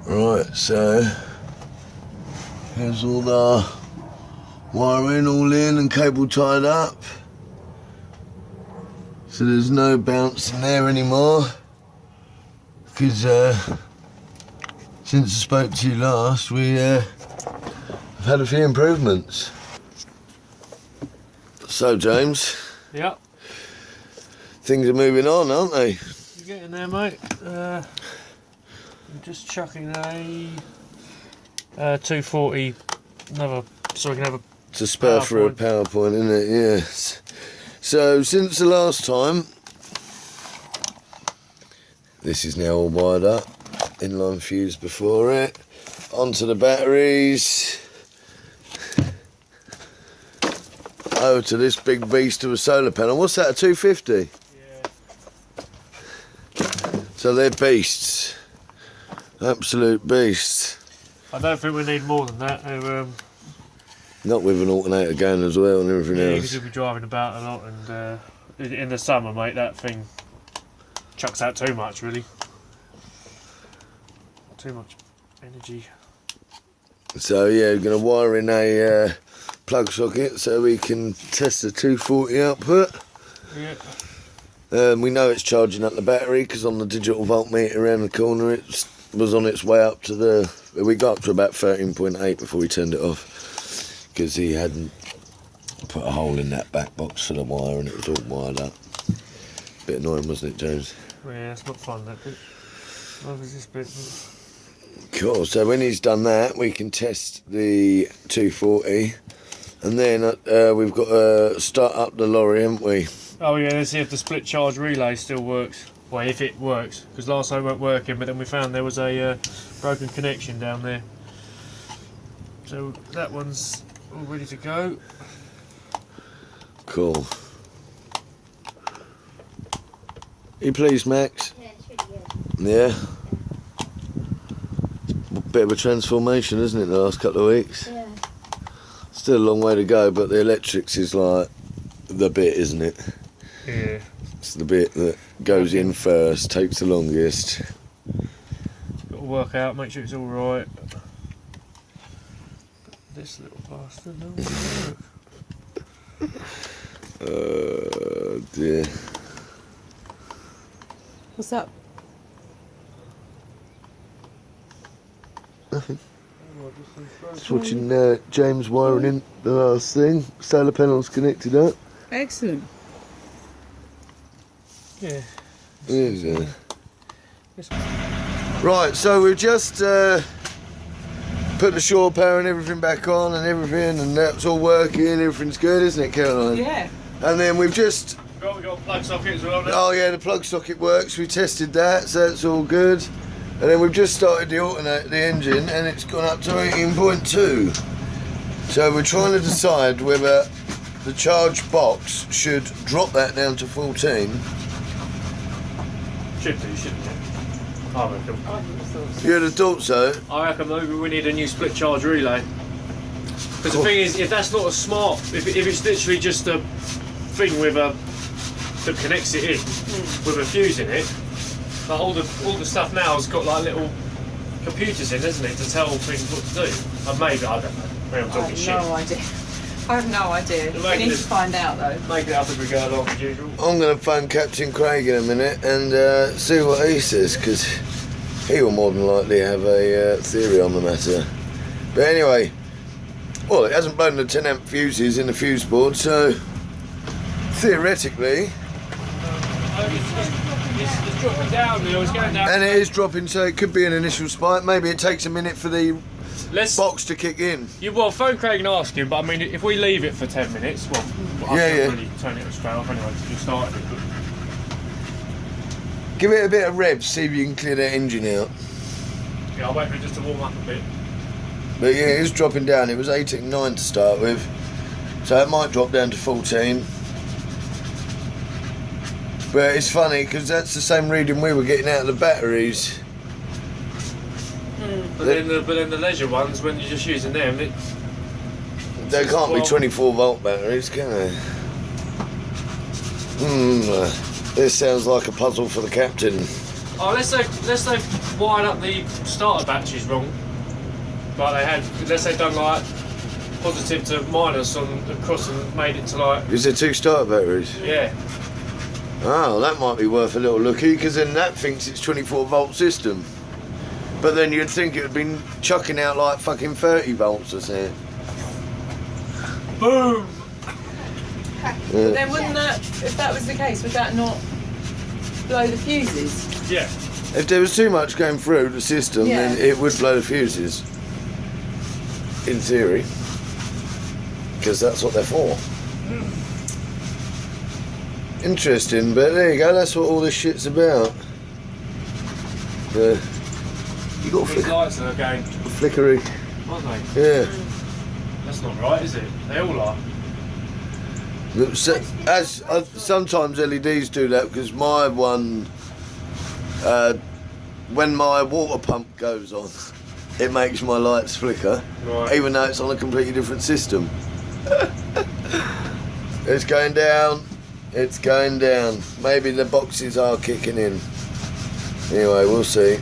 Right, so here's all the wiring all in and cable tied up. So there's no bounce in there anymore. Because since I spoke to you last, we have had a few improvements. So James. Yep. Things are moving on, aren't they? You're getting there, mate. I'm just chucking a 240, so we can have a... It's a spare for a PowerPoint, isn't it? Yes. So since the last time, this is now all wired up. Inline fuse before it. Onto the batteries. Over to this big beast of a solar panel. What's that, a 250? Yeah. So they're beasts. Absolute beasts. I don't think we need more than that. Not with an alternator going as well and everything Yeah, else. because you'll be driving about a lot, and in the summer, mate, that thing chucks out too much, really. Too much energy. So yeah, we're going to wire in a plug socket so we can test the 240 output. Yeah. We know it's charging up the battery because on the digital voltmeter around the corner it was on its way up to the... We got up to about 13.8 before we turned it off because he hadn't put a hole in that back box for the wire and it was all wired up. Bit annoying, wasn't it, James? Yeah, it's not fun, that bit. What was this bit? Cool, so when he's done that we can test the 240 and then we've got to start up the lorry, haven't we? Oh yeah, let's see if the split charge relay still works. Well, if it works, because last time it weren't working, but then we found there was a broken connection down there. So that one's all ready to go. Cool. Are you pleased, Max? Yeah, it's really good. Yeah? Bit of a transformation, isn't it, the last couple of weeks? Yeah. Still a long way to go, but the electrics is like the bit, isn't it? Yeah. It's the bit that goes in first, takes the longest. Got to work out, make sure it's all right. This little bastard doesn't work. Dear. What's up? Nothing. Just watching James wiring in the last thing. Solar panels connected up. Excellent. Yeah. Yeah. Right, so we've just put the shore power and everything back on and everything, and that's all working. Everything's good, isn't it, Caroline? Yeah. And then we've just... We got a plug socket as well now. Oh yeah, the plug socket works. We tested that, so that's all good. And then we've just started the engine, and it's gone up to 18.2. So we're trying to decide whether the charge box should drop that down to 14. Should do, shouldn't it? I reckon. You'd have thought so. I reckon maybe we need a new split charge relay. Because the thing is, if that's not a smart, if it's literally just a thing with a that connects it in with a fuse in it, like all the stuff now has got like little computers in, isn't it, to tell things what to do. And maybe I don't know. Maybe I'm talking shit. No idea. I have no idea. We need to find out though. Make it up as we go along as usual. I'm going to phone Captain Craig in a minute and see what he says, because he will more than likely have a theory on the matter. But anyway, well, it hasn't blown the 10 amp fuses in the fuse board, so theoretically... It's dropping down now, it's going down. And it is dropping, so it could be an initial spike. Maybe it takes a minute for the box to kick in. Well, phone Craig and ask him, but I mean, if we leave it for 10 minutes, well, I can't really turn it straight off anyway, because we started it. But... Give it a bit of rev, see if you can clear that engine out. Yeah, I'll wait for it just to warm up a bit. But yeah, it is dropping down. It was 18.9 to start with, so it might drop down to 14. But it's funny because that's the same reading we were getting out of the batteries. But then the leisure ones, when you're just using them, they can't be 24 volt batteries, can they? This sounds like a puzzle for the captain. Unless they've wired up the starter batteries wrong. Like they had, unless they've done like positive to minus on across and made it to like. Is there 2 starter batteries? Yeah. Oh, that might be worth a little looky, because then that thinks it's 24 volt system. But then you'd think it would be chucking out like fucking 30 volts or something. Boom! But then wouldn't that, if that was the case, would that not blow the fuses? Yeah. If there was too much going through the system, then it would blow the fuses. In theory. Because that's what they're for. Interesting, but there you go, that's what all this shit's about. You got These lights are going, flickery. aren't they? Yeah. That's not right, is it? They all are. Sometimes LEDs do that, because my one, when my water pump goes on, it makes my lights flicker, Right. even though it's on a completely different system. It's going down. It's going down. Maybe the boxes are kicking in. Anyway, we'll see.